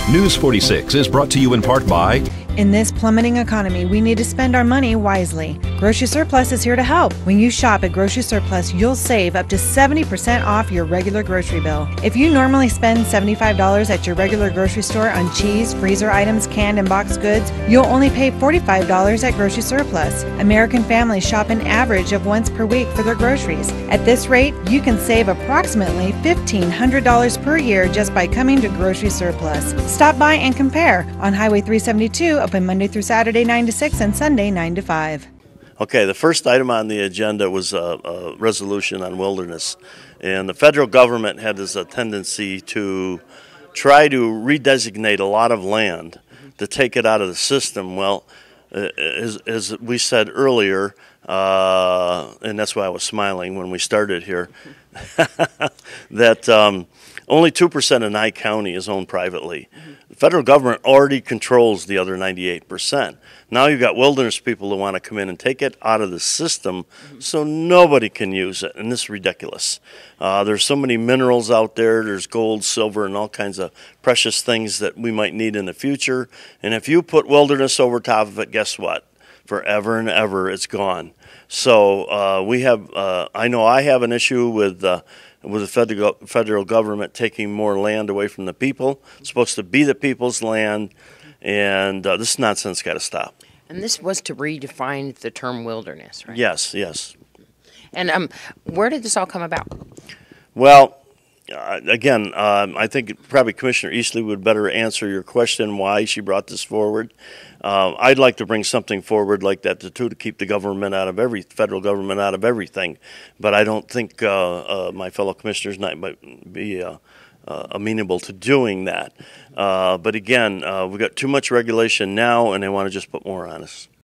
News 46 is brought to you in part by In this plummeting economy, we need to spend our money wisely. Grocery Surplus is here to help. When you shop at Grocery Surplus, you'll save up to 70% off your regular grocery bill. If you normally spend $75 at your regular grocery store on cheese, freezer items, canned and boxed goods, you'll only pay $45 at Grocery Surplus. American families shop an average of once per week for their groceries. At this rate, you can save approximately $1,500 per year just by coming to Grocery Surplus. Stop by and compare on Highway 372, open Monday through Saturday 9 to 6 and Sunday 9 to 5. Okay, the first item on the agenda was a resolution on wilderness. And the federal government had this tendency to try to redesignate a lot of land to take it out of the system. Well, as we said earlier, and that's why I was smiling when we started here, that only 2% of Nye County is owned privately. The federal government already controls the other 98%. Now you've got wilderness people who want to come in and take it out of the system so nobody can use it, and this is ridiculous. There's so many minerals out there. There's gold, silver, and all kinds of precious things that we might need in the future. And if you put wilderness over top of it, guess what? Forever and ever, it's gone. So we have. I know I have an issue with the federal government taking more land away from the people. It's supposed to be the people's land, and this nonsense got to stop. And this was to redefine the term wilderness, right? Yes, yes. And where did this all come about? Well, again, I think probably Commissioner Eastley would better answer your question why she brought this forward. I'd like to bring something forward like that to keep the government out of federal government out of everything, but I don't think my fellow commissioners might be amenable to doing that. But again, we've got too much regulation now, and they want to just put more on us.